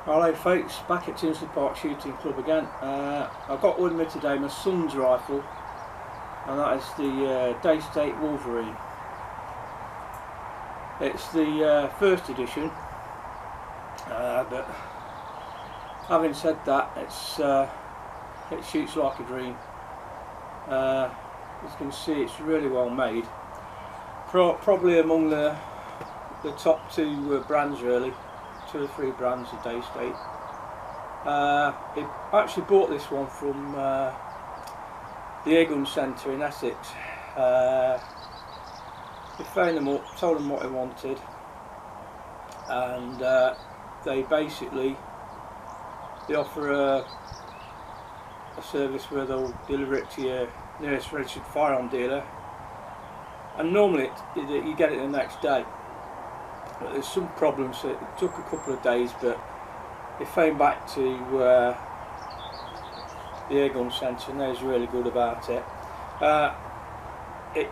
Hello folks, back at Tinsley Park Shooting Club again. I've got with me today my son's rifle, and that is the Daystate Wolverine. It's the first edition, but having said that, it shoots like a dream. As you can see, it's really well made. Probably among the top two brands really. 2 or 3 brands of Daystate. I actually bought this one from the Airgun Centre in Essex. We phoned them up, told them what I wanted, and they offer a service where they'll deliver it to your nearest registered firearm dealer, and normally you get it the next day. But there's some problems, so it took a couple of days, but they phoned back to the Airgun Centre and they was really good about it. It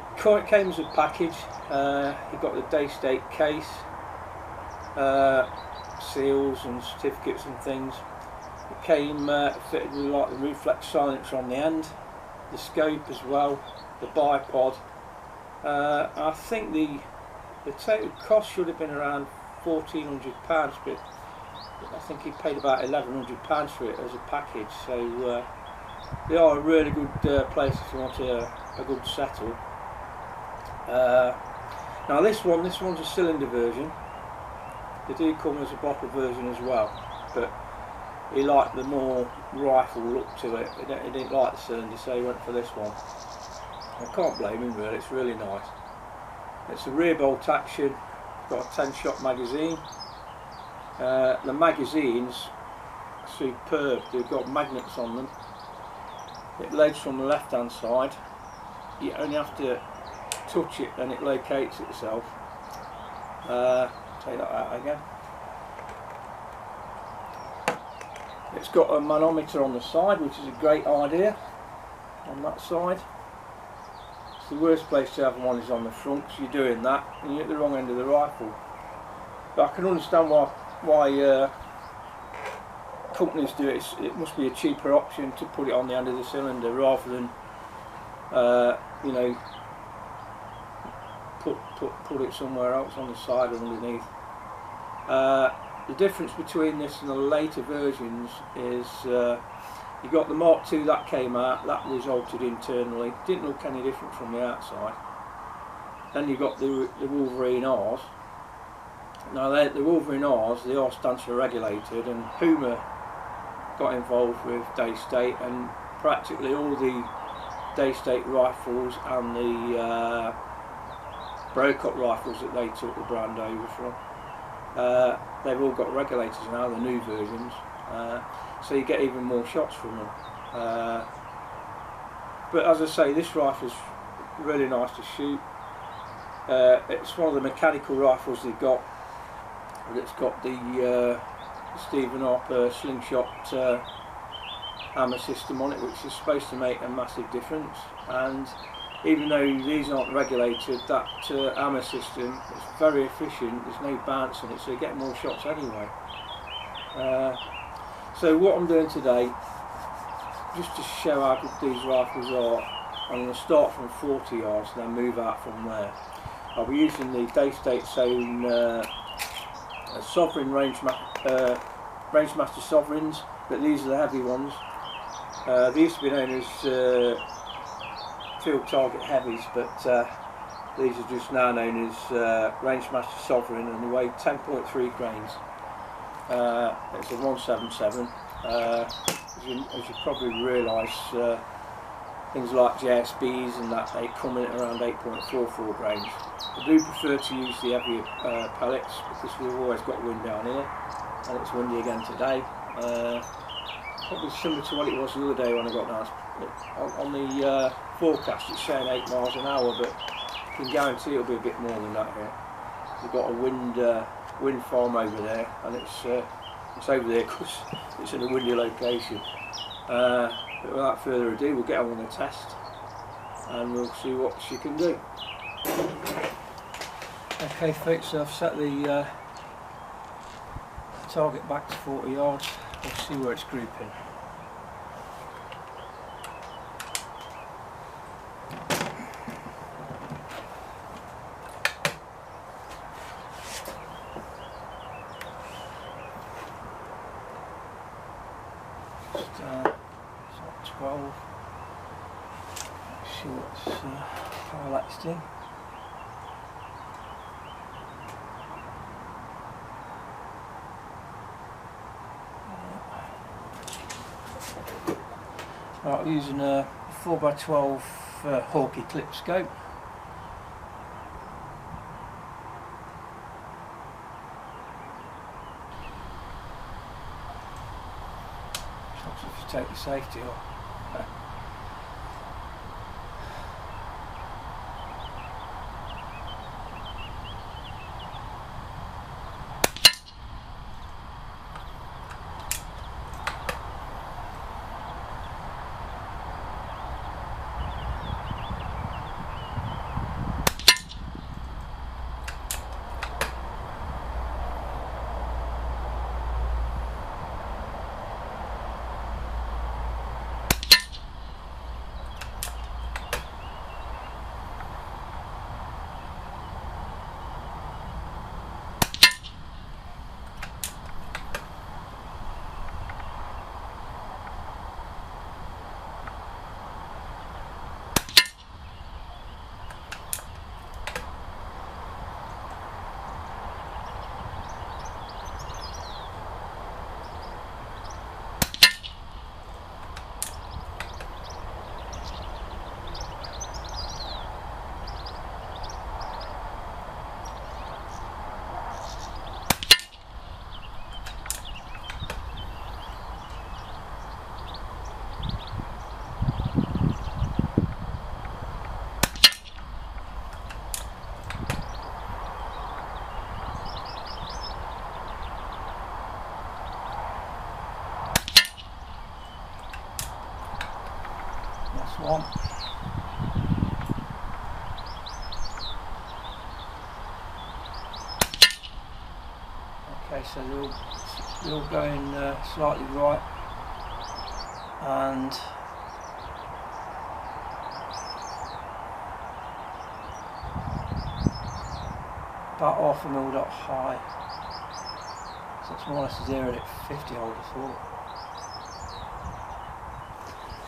came as a package. You got the Daystate case, seals and certificates and things. It came fitted with like the reflex silencer on the end, the scope as well, the bipod. I think the total cost should have been around £1,400, but I think he paid about £1,100 for it as a package. So they are a really good place if you want a good settle. Now this one's a cylinder version. They do come as a bottle version as well, but he liked the more rifle look to it. He didn't like the cylinder, so he went for this one. I can't blame him really, it's really nice. It's a rear bolt action, got a 10-shot magazine. The magazine's superb, they've got magnets on them. It loads from the left hand side, you only have to touch it and it locates itself. Take that out again. It's got a manometer on the side, which is a great idea on that side. The worst place to have one is on the front, because you're doing that and you're at the wrong end of the rifle. But I can understand why companies do it. It must be a cheaper option to put it on the end of the cylinder rather than you know, put it somewhere else on the side or underneath. The difference between this and the later versions is you got the Mark II that came out, that was altered internally, didn't look any different from the outside. Then you got the Wolverine R's. Now the Wolverine R's, they are stanchion regulated, and Puma got involved with Daystate, and practically all the Daystate rifles and the Brocock rifles that they took the brand over from, they've all got regulators now, the new versions. So you get even more shots from them. But as I say, this rifle's really nice to shoot. It's one of the mechanical rifles they've got. It's got the Stephen Harper slingshot hammer system on it, which is supposed to make a massive difference. And even though these aren't regulated, that hammer system is very efficient. There's no bounce in it, so you get more shots anyway. So what I'm doing today, just to show how good these rifles are, I'm going to start from 40 yards and then move out from there. I'll be using the Daystate's own Sovereign Rangemaster Sovereigns, but these are the heavy ones. They used to be known as Field Target Heavies, but these are just now known as Rangemaster Sovereign, and they weigh 10.3 grains. It's a 177. As you probably realise, things like JSBs and that, they come in at around 8.44 grains. I do prefer to use the heavier pellets because we've always got wind down here, and it's windy again today. Probably similar to what it was the other day when I got down. On the forecast it's showing 8 miles an hour, but I can guarantee it'll be a bit more than that here. We've got a wind farm over there, and it's over there because it's in a windy location. But without further ado, we'll get on with the test and we'll see what she can do. Okay folks, so I've set the target back to 40 yards. We'll see where it's grouping. It's at 12. See what's parallaxed in. Right, we're using a 4x12 Hawkeye clip scope. Helps if you take the safety off. One. Okay, so they're all going slightly right, and about half a mil dot high, so it's more or less zeroed at 50, I would have thought.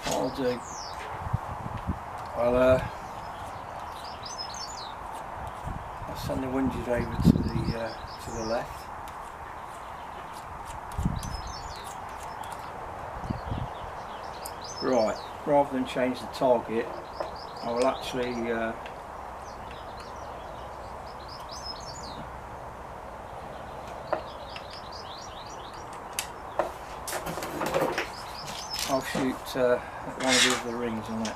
What I'll do, I'll send the winged over to the left. Right, rather than change the target, I will actually I'll shoot at one of the other rings on it.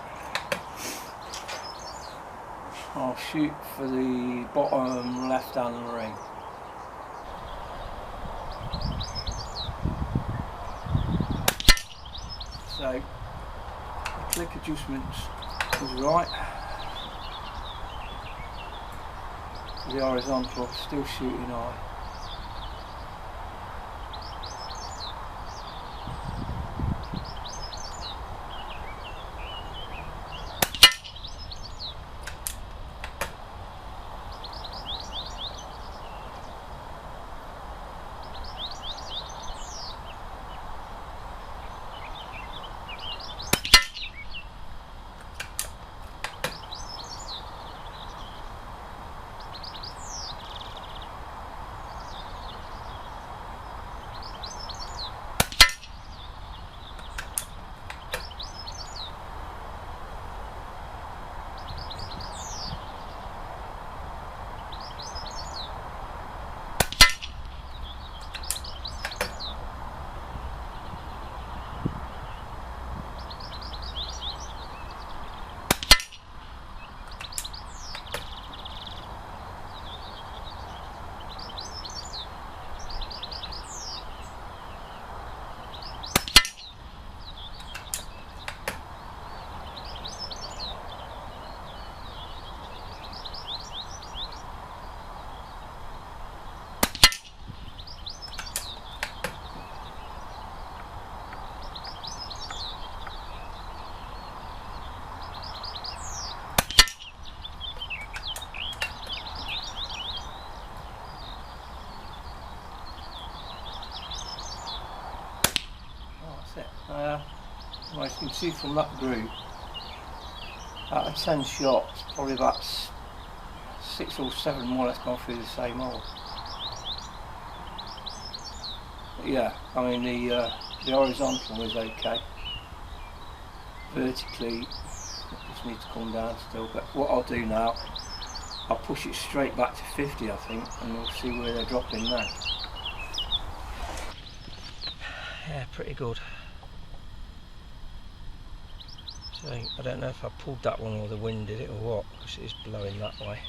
I'll shoot for the bottom left hand ring. So the click adjustments is right. The horizontal still shooting high. Well, as you can see from that group, out of 10 shots, probably about 6 or 7 more or less gone through the same hole. But yeah, I mean the horizontal is okay. Vertically, it just needs to come down still. But what I'll do now, I'll push it straight back to 50, I think, and we'll see where they're dropping then. Yeah, pretty good. So I don't know if I pulled that one or the wind did it or what, because it is blowing that way.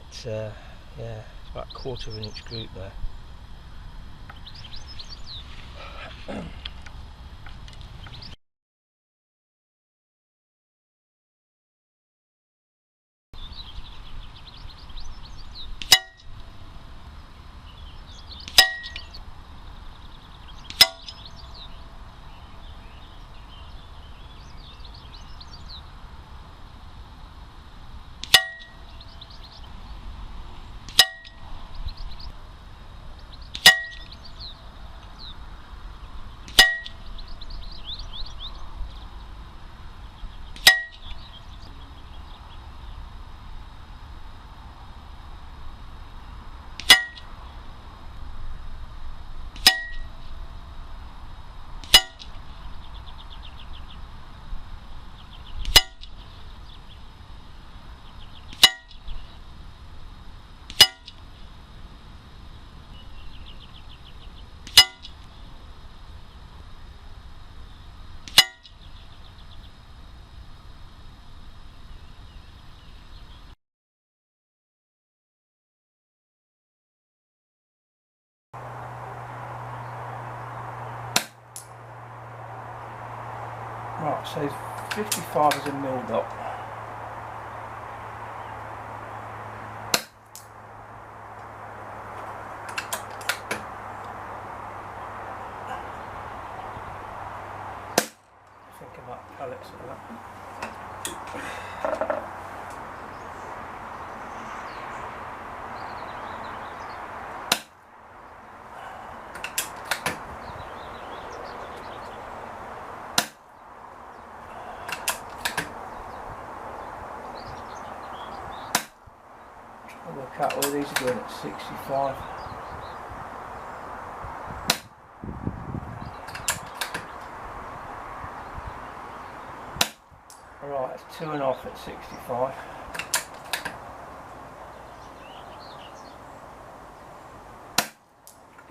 It's yeah, it's about 1/4 of an inch group there. Right, so 55 is a milled up. Think about pellets for that. I'll work out where these are going at 65. Alright, it's 2.5 at 65.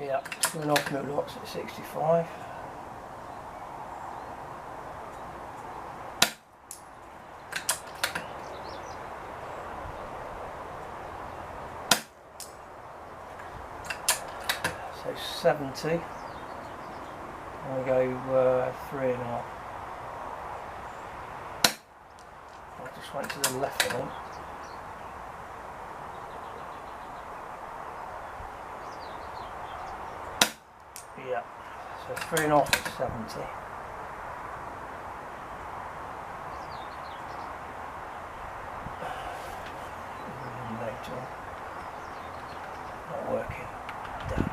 Yeah, 2.5 mil lots at 65. So 70. I'll go 3.5. I just went to the left, I think. Yeah, so 3.5 at 70. Later, not working. Damn.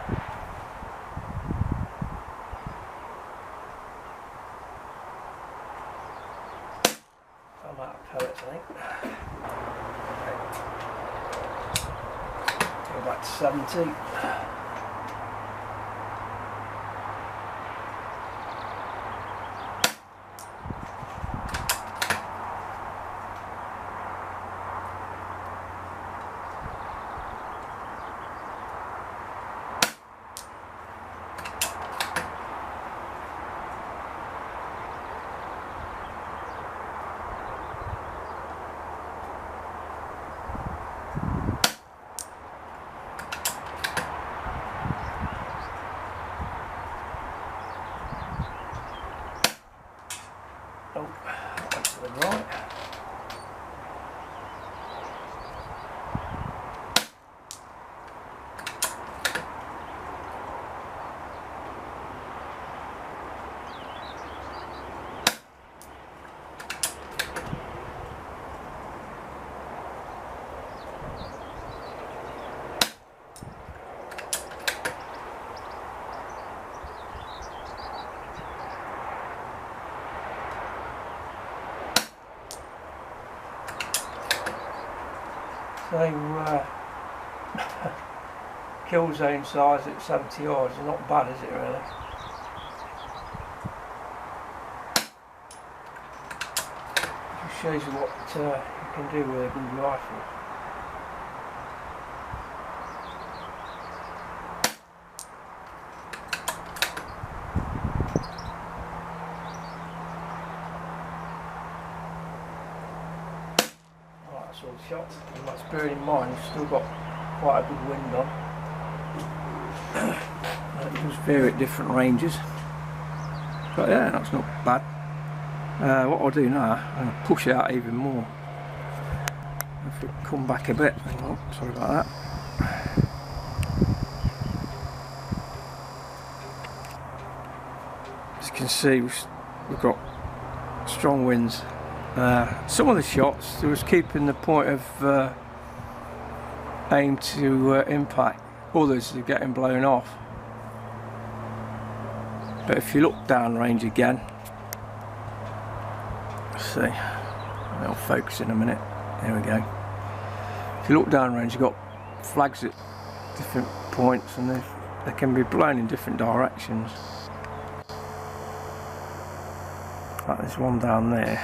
I'm out of pellets, I think. Go back to 70. So kill zone size at 70 yards is not bad, is it really? Just shows you what you can do with a good rifle. Right, that's all the shots. And that's bearing in mind you've still got quite a good wind on. You just vary at different ranges. But yeah, that's not bad. What I'll do now, I'm going to push it out even more. If we come back a bit, oh, sorry about that. As you can see, we've got strong winds. Some of the shots, there was keeping the point of aim to impact. Others are getting blown off. But if you look downrange again, let's see, I'll focus in a minute. There we go. If you look downrange, you've got flags at different points, and they can be blown in different directions. Like there's one down there.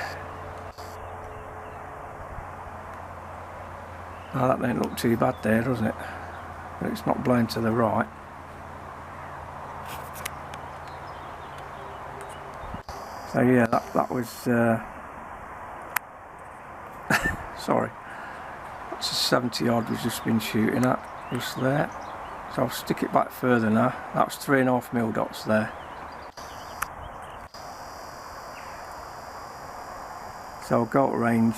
Oh, that don't look too bad there, does it? But it's not blown to the right. So yeah, that was sorry, that's a 70 yard we've just been shooting at, just there. So I'll stick it back further now. That was 3.5mm dots there. So I'll go at range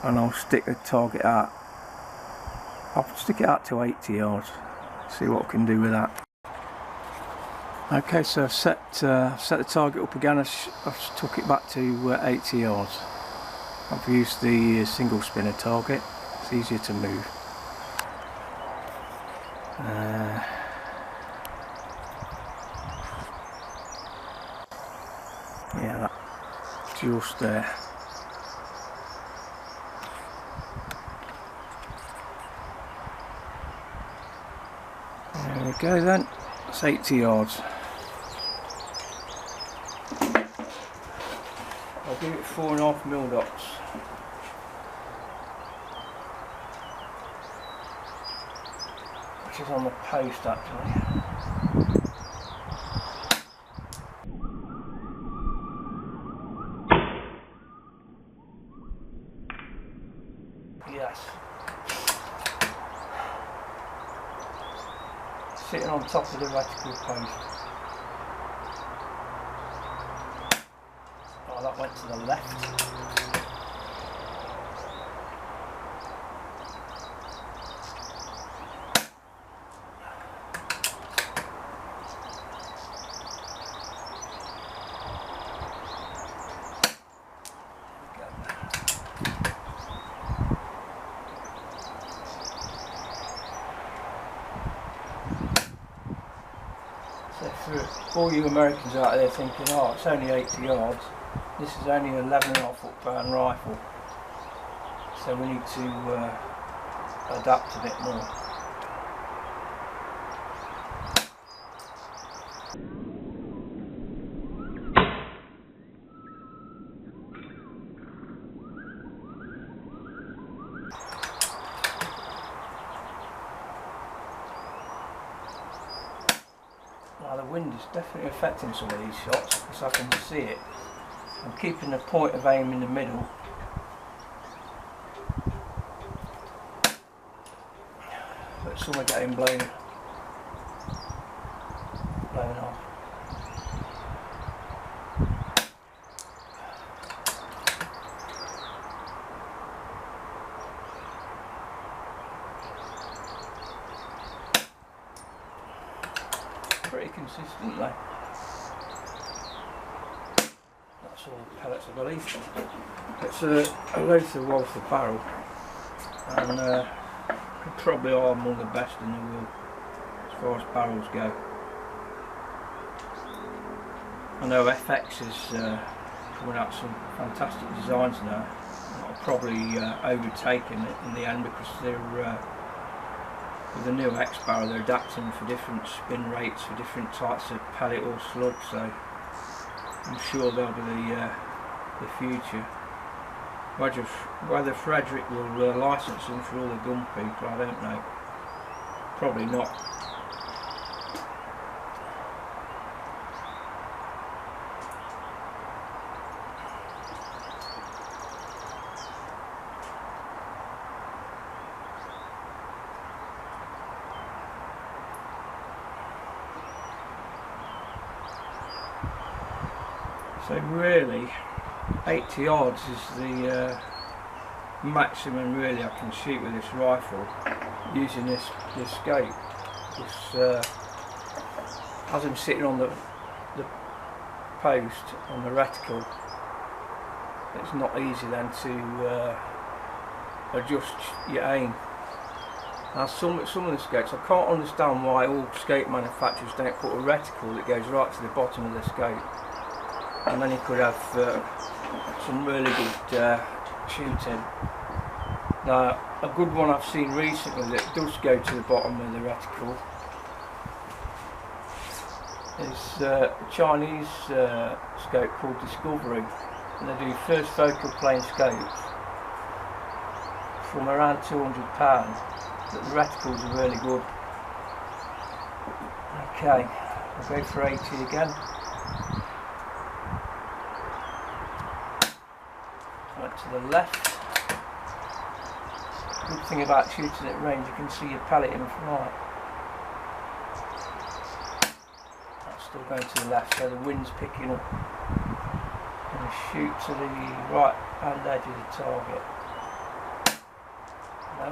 and I'll stick the target out. I'll stick it out to 80 yards. See what I can do with that. Okay, so I've set the target up again. I've took it back to 80 yards. I've used the single spinner target. It's easier to move. Yeah, that's just there. There we go then. That's 80 yards. I'll give it 4.5mm dots. Which is on the post actually. Yes. Sitting on top of the reticle post. Oh, that went to the left. So for all you Americans out there thinking, oh, it's only 80 yards, this is only an 11.5 foot pound rifle, so we need to adapt a bit more. Now the wind is definitely affecting some of these shots because I can see it. I'm keeping the point of aim in the middle. But some are getting blown off. Pretty consistently. That's all pellets I believe. It's a Lothar Walther barrel, and probably are among the best in the world as far as barrels go. I know FX is coming out with some fantastic designs now. probably overtaken it in the end, because they're with the new X barrel they're adapting for different spin rates for different types of pellet or slug, so I'm sure they'll be the future. Whether Frederick will license them for all the gun people, I don't know. Probably not. So really, 80 yards is the maximum really I can shoot with this rifle using this scope. As I'm sitting on the post on the reticle, it's not easy then to adjust your aim. Now some of the scopes, I can't understand why all scope manufacturers don't put a reticle that goes right to the bottom of the scope, and then you could have some really good shooting. Now a good one I've seen recently that does go to the bottom of the reticle is a Chinese scope called Discovery, and they do first focal plane scopes from around £200, but the reticles are really good. Okay, I'll go for 80 again. Right to the left. Good thing about shooting at range, you can see your pellet in flight. That's still going to the left, so the wind's picking up. I'm going to shoot to the right hand edge of the target. No.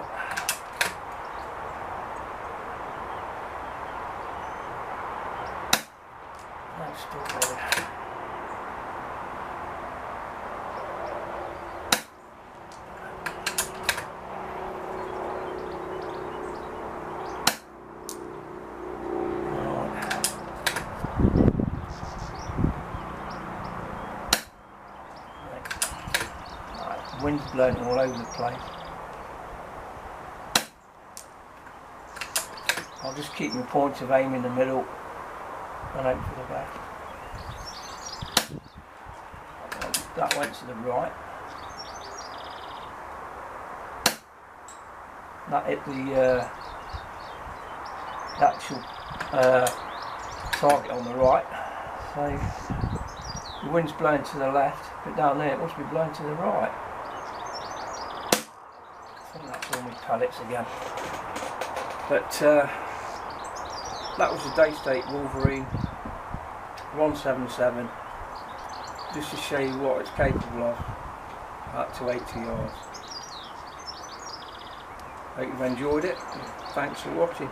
No, still going. Wind's blowing all over the place. I'll just keep my point of aim in the middle and aim for the back. That went to the right. That hit the actual target on the right. So the wind's blowing to the left, but down there it must be blowing to the right. I think that's all my pellets again. But that was the Daystate Wolverine 177, just to show you what it's capable of, up to 80 yards. Hope you've enjoyed it. Thanks for watching.